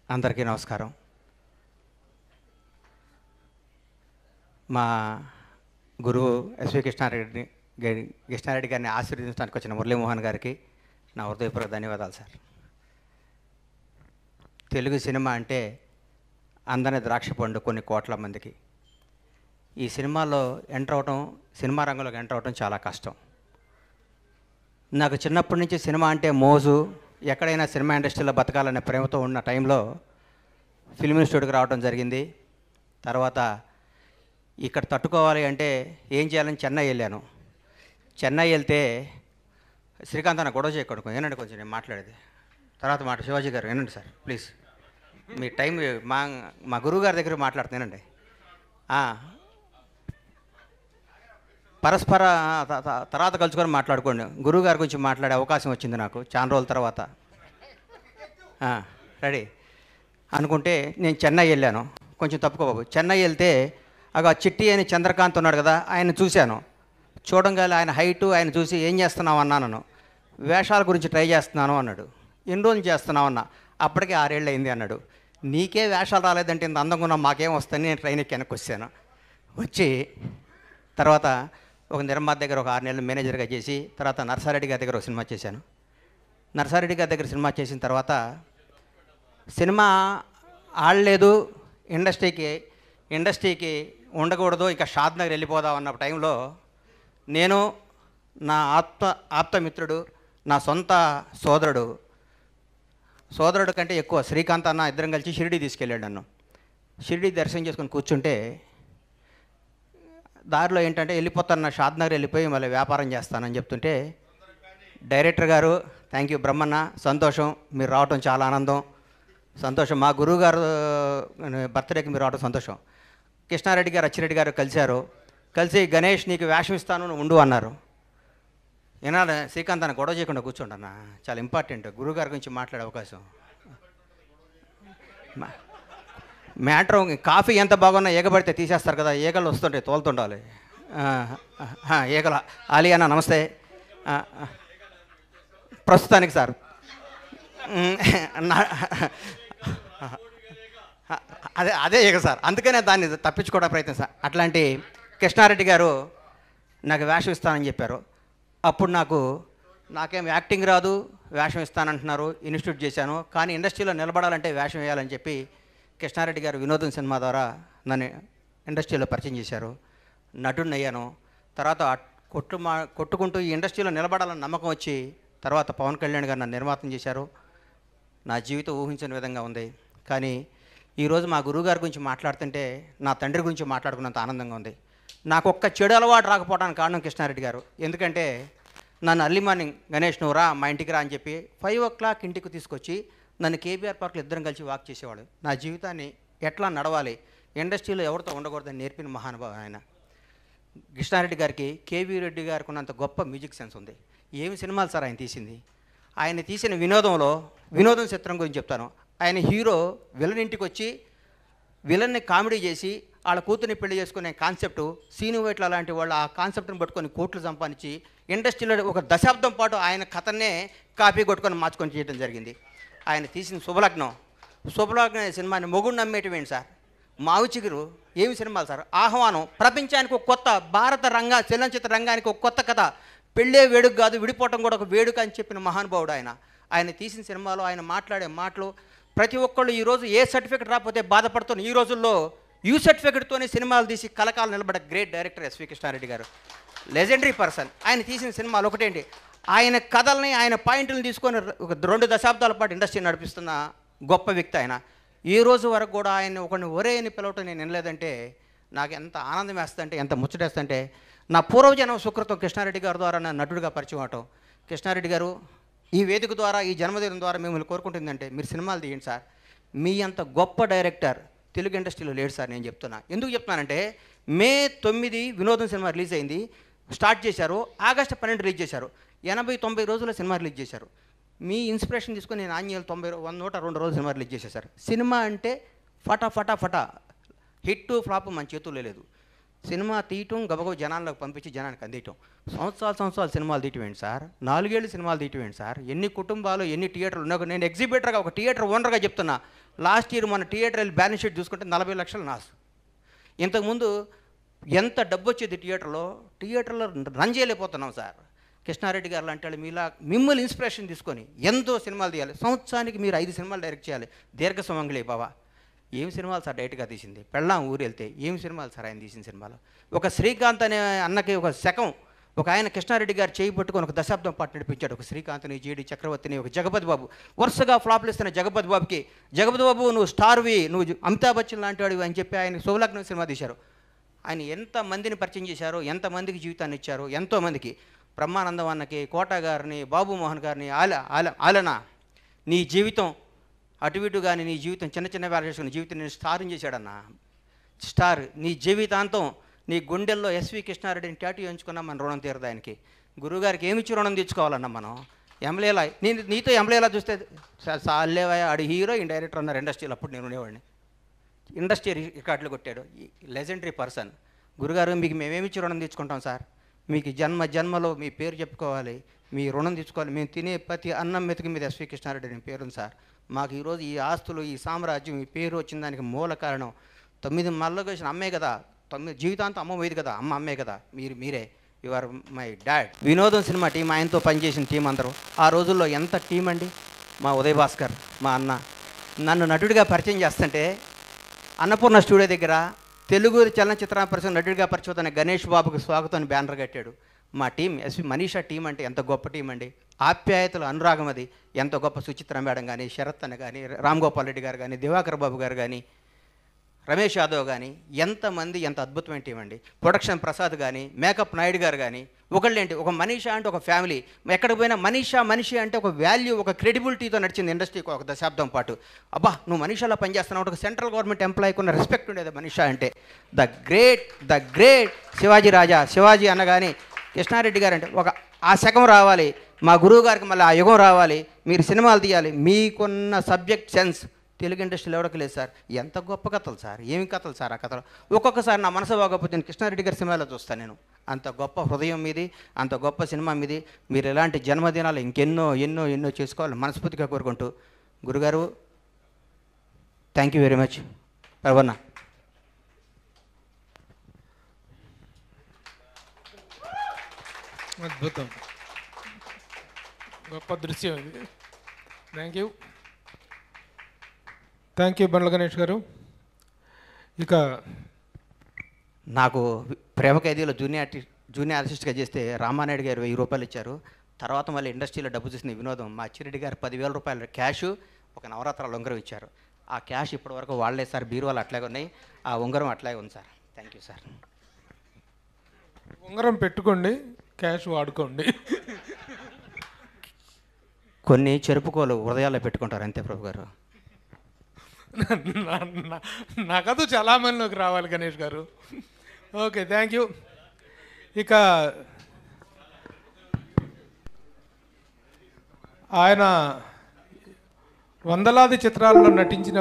అందరికీ నమస్కారం. మా గురువు ఎస్వి కృష్ణారెడ్డి గారిని ఆశీర్వదించడానికి వచ్చిన మురళీమోహన్ గారికి నా హృదయపూర్వక ధన్యవాదాలు సార్. తెలుగు సినిమా అంటే అందని ద్రాక్ష పండు కొన్ని కోట్ల మందికి. ఈ సినిమాలో ఎంటర్ అవటం, సినిమా రంగంలోకి ఎంటర్ అవటం చాలా కష్టం. నాకు చిన్నప్పటి నుంచి సినిమా అంటే మోజు, ఎక్కడైనా సినిమా ఇండస్ట్రీలో బతకాలనే ప్రేమతో ఉన్న టైంలో ఫిల్మ్ ఇన్స్టిట్యూట్కి రావడం జరిగింది. తర్వాత ఇక్కడ తట్టుకోవాలి అంటే ఏం చేయాలని చెన్నై వెళ్ళాను. చెన్నై వెళ్తే శ్రీకాంత్ అన్న గొడవ చేయకూడదు, ఏనండి కొంచెం నేను మాట్లాడేది తర్వాత శివాజీ గారు ఏనండి సార్ ప్లీజ్, మీ టైం మా గురువు గారి దగ్గర మాట్లాడుతున్నానండి. పరస్పర తర్వాత కలుసుకొని మాట్లాడుకోండి. గురువు గారి గురించి మాట్లాడే అవకాశం వచ్చింది నాకు చాలా రోజుల తర్వాత. రెడీ అనుకుంటే నేను చెన్నై వెళ్ళాను. కొంచెం తప్పుకోబాబు. చెన్నై వెళ్తే ఆ చిట్టి అని చంద్రకాంత్ ఉన్నాడు కదా, ఆయన చూశాను. చూడంగానే ఆయన హైటు ఆయన చూసి ఏం చేస్తున్నావు అన్నాను. వేషాల గురించి ట్రై చేస్తున్నాను అన్నాడు. ఎన్ని రోజులు చేస్తున్నావు అన్నా. అప్పటికే 6 ఏళ్ళు అయింది అన్నాడు. నీకే వేషాలు రాలేదంటే ఇంత అందంగా ఉన్నా మాకేం వస్తాయని నేను ట్రైన్ ఎక్కి వెనక్కి వచ్చాను. వచ్చి తర్వాత ఒక నిర్మాత దగ్గర ఒక 6 నెలలు మేనేజర్గా చేసి తర్వాత నర్సారెడ్డి గారి దగ్గర ఒక సినిమా చేశాను. నర్సారెడ్డి గారి దగ్గర సినిమా చేసిన తర్వాత సినిమా ఆడలేదు, ఇండస్ట్రీకి ఉండకూడదు, ఇక షాద్ నగర్ వెళ్ళిపోదాం అన్న టైంలో నేను నా ఆప్తమిత్రుడు, నా సొంత సోదరుడు కంటే ఎక్కువ శ్రీకాంత్ అన్న ఇద్దరం కలిసి షిరిడి తీసుకెళ్ళాడు నన్ను. షిరిడి దర్శనం చేసుకొని కూర్చుంటే దారిలో ఏంటంటే వెళ్ళిపోతాను, షాద్ నగర్ వెళ్ళిపోయి మళ్ళీ వ్యాపారం చేస్తానని చెప్తుంటే డైరెక్టర్ గారు థ్యాంక్ యూ బ్రహ్మన్న, సంతోషం మీరు రావటం చాలా ఆనందం, సంతోషం. మా గురువు గారు బర్త్డేకి మీరు రావడం సంతోషం. కృష్ణారెడ్డి గారు అచ్చిరెడ్డి గారు కలిసి గణేష్ నీకు వేషం ఇస్తాను నువ్వు ఉండు అన్నారు. ఏనాడు శ్రీకాంత్ అన్న గొడవ చేయకుండా కూర్చోండి అన్న, చాలా ఇంపార్టెంట్ గురువుగారి గురించి మాట్లాడే అవకాశం. మ్యాటర్ కాఫీ ఎంత బాగున్నా ఏగబడితే తీసేస్తారు కదా, ఈగలు వస్తుంటాయి తోలుతుండాలి. ఈగల ఆలీ అన్న నమస్తే. ప్రస్తుతానికి సార్ అదే ఈగ సార్, అందుకనే దాన్ని తప్పించుకోవడం ప్రయత్నం సార్. అట్లాంటి కృష్ణారెడ్డి గారు నాకు వేషం ఇస్తానని చెప్పారు. అప్పుడు నాకేం యాక్టింగ్ రాదు, వేషం ఇస్తానంటున్నారు. ఇన్స్టిట్యూట్ చేశాను, కానీ ఇండస్ట్రీలో నిలబడాలంటే వేషం వేయాలని చెప్పి కృష్ణారెడ్డి గారు వినోదం సినిమా ద్వారా నన్ను ఇండస్ట్రీలో పరిచయం చేశారు. నటుడిని అయ్యాను. తర్వాత కొట్టుకుంటూ ఈ ఇండస్ట్రీలో నిలబడాలని నమ్మకం వచ్చి తర్వాత పవన్ కళ్యాణ్ గారు నన్ను నిర్మాతం చేశారు. నా జీవితం ఊహించని విధంగా ఉంది. కానీ ఈరోజు మా గురువుగారి గురించి మాట్లాడుతుంటే నా తండ్రి గురించి మాట్లాడుకున్నంత ఆనందంగా ఉంది. నాకు ఒక్క చెడు అలవాటు రాకపోవడానికి కారణం కృష్ణారెడ్డి గారు. ఎందుకంటే నన్ను అర్లీ మార్నింగ్ గణేష్ నువ్వు రా మా ఇంటికి రా అని చెప్పి 5 o'clock ఇంటికి తీసుకొచ్చి నన్ను కేబీఆర్ పార్క్లో ఇద్దరం కలిసి వాక్ చేసేవాడు. నా జీవితాన్ని ఎట్లా నడవాలి, ఇండస్ట్రీలో ఎవరితో ఉండకూడదని నేర్పిన మహానుభావం ఆయన. కృష్ణారెడ్డి గారికి కేవీ రెడ్డి గారికి ఉన్నంత గొప్ప మ్యూజిక్ సెన్స్ ఉంది. ఏమి సినిమాలు సార్ ఆయన తీసింది. ఆయన తీసిన వినోదం చిత్రం గురించి చెప్తాను. ఆయన హీరో విలన్ ఇంటికి వచ్చి విలన్ని కామెడీ చేసి వాళ్ళ కూతుర్ని పెళ్లి చేసుకునే కాన్సెప్టు సీను వైట్ల లాంటి వాళ్ళు ఆ కాన్సెప్ట్ని పట్టుకొని కోట్లు సంపాదించి ఇండస్ట్రీలో ఒక దశాబ్దం పాటు ఆయన కథనే కాపీ కొట్టుకొని మార్చుకొని చేయడం జరిగింది. ఆయన తీసిన శుభలగ్నం సినిమాని మొగుడు నమ్మేటివేంటి సార్, మావి చిగురు ఏమి సినిమాలు సార్, ఆహ్వానం ప్రపంచానికి ఒక కొత్త భారత చలనచిత్ర రంగానికి ఒక కొత్త కథ, పెళ్ళే వేడుక కాదు విడిపోవటం కూడా ఒక వేడుక అని చెప్పిన మహానుభావుడు ఆయన. ఆయన తీసిన సినిమాలో ఆయన మాట్లాడే మాటలు ప్రతి ఒక్కళ్ళు ఈరోజు ఏ సర్టిఫికెట్ రాకపోతే బాధపడుతున్న ఈ రోజుల్లో యూ సర్టిఫికెట్తోనే సినిమాలు తీసి కలకాలం నిలబడే గ్రేట్ డైరెక్టర్ ఎస్వి కృష్ణారెడ్డి గారు, లెజెండరీ పర్సన్. ఆయన తీసిన సినిమాలు ఒకటేంటి, ఆయన కథల్ని ఆయన పాయింట్లను తీసుకొని ఒక 2 దశాబ్దాల పాటు ఇండస్ట్రీ నడిపిస్తున్న గొప్ప వ్యక్తి ఆయన. ఈ రోజు వరకు కూడా ఆయన ఒకరిని ఒరే అని పిలవటం నేను వినలేదంటే నాకు ఎంత ఆనందం వేస్తుందంటే, ఎంత ముచ్చటేస్తుంటే, నా పూర్వజన్మ సుకృతం కృష్ణారెడ్డి గారి ద్వారా నా నటుడిగా పరిచయం అవటం. కృష్ణారెడ్డి గారు ఈ వేదిక ద్వారా ఈ జన్మదినం ద్వారా మిమ్మల్ని కోరుకుంటుందంటే మీరు సినిమాలు తీయండి సార్. మీ అంత గొప్ప డైరెక్టర్ తెలుగు ఇండస్ట్రీలో లేడు సార్. నేను చెప్తున్నా, ఎందుకు చెప్తున్నానంటే May 9 వినోదం సినిమా రిలీజ్ అయింది, స్టార్ట్ చేశారు. August 12 రిలీజ్ చేశారు. 80-90 రోజుల సినిమా రిలీజ్ చేశారు. మీ ఇన్స్పిరేషన్ తీసుకొని నేను ఆంజనేయులు 102 రోజులు సినిమా రిలీజ్ చేసేసారు. సినిమా అంటే ఫటా హిట్ ఫ్లాప్ మన చేతుల్లో లేదు. సినిమా తీయటం గబగబ జనాల్లోకి పంపించి జనానికి అందియటం. సంవత్సరాలు సినిమాలు తీయటం ఏంటి సార్? 4 ఏళ్ళు సినిమాలు తీయటం ఏంటి సార్? ఎన్ని కుటుంబాలు, ఎన్ని థియేటర్లు ఉన్నాయి? నేను ఎగ్జిబిటర్గా, ఒక థియేటర్ ఓనర్గా చెప్తున్నా. లాస్ట్ ఇయర్ మన థియేటర్ వెళ్ళి బ్యాలెన్స్ షీట్ చూసుకుంటే 40 లక్షలు నాసు. ఇంతకుముందు ఎంత డబ్బు వచ్చేది థియేటర్లో రన్ చేయలేకపోతున్నాం సార్. కృష్ణారెడ్డి గారు లాంటి వాళ్ళు మీలా మిమ్మల్ని ఇన్స్పిరేషన్ తీసుకొని ఎంతో సినిమాలు తీయాలి. సంవత్సరానికి మీరు 5 సినిమాలు డైరెక్ట్ చేయాలి. దీర్ఘ సుమంగళి బాబా ఏం సినిమాలు సార్ డైరెక్ట్గా తీసింది? పెళ్ళాం ఊరు వెళ్తే ఏం సినిమాలు సార్ ఆయన తీసిన సినిమాలు? ఒక శ్రీకాంత్ అనే అన్నకి ఒక శకం, ఒక ఆయన కృష్ణారెడ్డి గారు చేయి పట్టుకొని ఒక దశాబ్దం పాటు నడిపించాడు. ఒక శ్రీకాంత్ని, జీడి చక్రవర్తిని, ఒక జగపతి బాబు, వరుసగా ఫ్లాప్లు ఇస్తున్న జగపతి బాబుకి, జగపతి బాబు నువ్వు స్టార్వి, నువ్వు అమితాబ్ బచ్చన్ లాంటి వాడివి అని చెప్పి ఆయన శుభలగ్నం సినిమా తీశారు. ఆయన ఎంతమందిని పరిచయం చేశారు, ఎంతమందికి జీవితాన్ని ఇచ్చారు, ఎంతోమందికి. బ్రహ్మానందం అన్నకి, కోట గారిని, బాబు మోహన్ గారిని, ఆలన నీ జీవితం అటు ఇటు కానీ నీ జీవితం చిన్న చిన్న వేల చేసుకుని జీవితం నేను స్టార్ని చేశాడన్న. స్టార్ నీ జీవితాంతం నీ గుండెల్లో ఎస్వి కృష్ణారెడ్డిని టాటూ ఎంచుకున్నా మన రుణం తీరదు ఆయనకి. గురువుగారికి ఏమిచ్చి రుణం తెచ్చుకోవాలన్నా మనం? ఎంలేలా నీతో ఎంలేలా చూస్తే సాలేవా ఆడు హీరో ఇన్ డైరెక్టర్ అన్నారు ఇండస్ట్రీలో. అప్పుడు నేను ఉండేవాడిని. ఇండస్ట్రీ రికార్డులు కొట్టాడు, లెజెండరీ పర్సన్. గురుగారు మీకు మేమేమిచ్చి రుణం తెచ్చుకుంటాం సార్? మీకు జన్మలో మీ పేరు చెప్పుకోవాలి, మీ రుణం తెచ్చుకోవాలి. మేము తినే ప్రతి అన్నం మెతుకు మీద ఎస్వి కృష్ణారెడ్డి అని పేరుంది సార్. మాకు ఈరోజు ఈ ఆస్తులు, ఈ సామ్రాజ్యం, ఈ పేరు వచ్చిన దానికి మూల కారణం 9 మళ్ళీ వచ్చిన అమ్మే కదా. 9 జీవితాంతం అమ్మ పోయేది కదా, అమ్మే కదా. మీరే యువర్ మై డాడ్. వినోదం సినిమా టీం, ఆయనతో పనిచేసిన టీం అందరూ ఆ రోజుల్లో ఎంత టీం అండి. మా ఉదయ్ భాస్కర్ మా అన్న నన్ను నటుడిగా పరిచయం చేస్తుంటే అన్నపూర్ణ స్టూడియో దగ్గర తెలుగు చలనచిత్ర పరిశ్రమ నటుడిగా పరిచయం గణేష్ బాబుకి స్వాగతం బ్యానర్ కట్టాడు. మా టీం ఎస్వి మనీషా టీం అంటే ఎంత గొప్ప టీం అండి. ఆప్యాయతలు, అనురాగం అది ఎంత గొప్ప. సుచిత్ర మేడం కానీ, శరత్ అన్న కానీ, రామ్ గోపాల్ రెడ్డి గారు కానీ, దివాకర్ బాబు గారు కానీ, రమేష్ యాదవ్ కానీ, ఎంతమంది, ఎంత అద్భుతమైన టీం అండి. ప్రొడక్షన్ ప్రసాద్ కానీ, మేకప్ నాయుడు గారు కానీ, ఒకళ్ళేంటి ఒక మనీషా అంటే ఒక ఫ్యామిలీ. ఎక్కడికి పోయినా మనిషి అంటే ఒక వాల్యూ, ఒక క్రెడిబిలిటీతో నడిచింది ఇండస్ట్రీకి ఒక దశాబ్దం పాటు. అబ్బా నువ్వు మనీషాలో పనిచేస్తున్నావు, ఒక సెంట్రల్ గవర్నమెంట్ ఎంప్లాయీకి ఉన్న రెస్పెక్ట్ ఉండేది మనీషా అంటే. ద గ్రేట్ శివాజీ రాజా. శివాజీ అన్నగాని కృష్ణారెడ్డి గారు అంటే ఒక ఆ శకం రావాలి. మా గురువు గారికి మళ్ళీ ఆ యుగం రావాలి. మీరు సినిమాలు తీయాలి. మీకున్న సబ్జెక్ట్ సెన్స్ తెలుగు ఇండస్ట్రీలో ఎవరికి లేదు సార్. ఎంత గొప్ప కథలు సార్, ఏమి కథలు సార్ ఆ కథలు. ఒక్కొక్కసారి నా మనసు బాగోకపోతే నేను కృష్ణారెడ్డి గారి సినిమాలో చూస్తాను నేను. అంత గొప్ప హృదయం మీది, అంత గొప్ప సినిమా మీది. మీరు ఇలాంటి జన్మదినాలు ఇంకెన్నో ఎన్నో ఎన్నో చేసుకోవాలి మనస్ఫూర్తిగా కోరుకుంటూ. గురుగారు థ్యాంక్ యూ వెరీ మచ్. రవణ అద్భుతం, గొప్ప దృశ్యం ఇది. థ్యాంక్ యూ బండ్ల గణేష్ గారు. ఇక నాకు ప్రేమ ఖైదీలో జూనియర్ ఆర్టిస్ట్గా చేస్తే రామానాయుడు గారు 1000 రూపాయలు ఇచ్చారు. తర్వాత మళ్ళీ ఇండస్ట్రీలో డబ్బు చూసిన వినోదం మా అచ్చిరెడ్డి గారు 10,000 రూపాయలు క్యాష్, ఒక నవరాత్రాల ఉంగరం ఇచ్చారు. ఆ క్యాష్ ఇప్పటివరకు వాడలేదు సార్. బీరువాలు అట్లాగే ఉన్నాయి, ఆ ఉంగరం అట్లాగే ఉంది సార్. Thank you sir. ఉంగరం పెట్టుకోండి, క్యాష్ వాడుకోండి. కొన్ని చెరుపుకోలు హృదయాల్లో పెట్టుకుంటారు అంతే ప్రభు గారు. నాకదు చాలా మందిలోకి రావాలి గణేష్ గారు. Okay thank you. ఇక ఆయన వందలాది చిత్రాల్లో నటించిన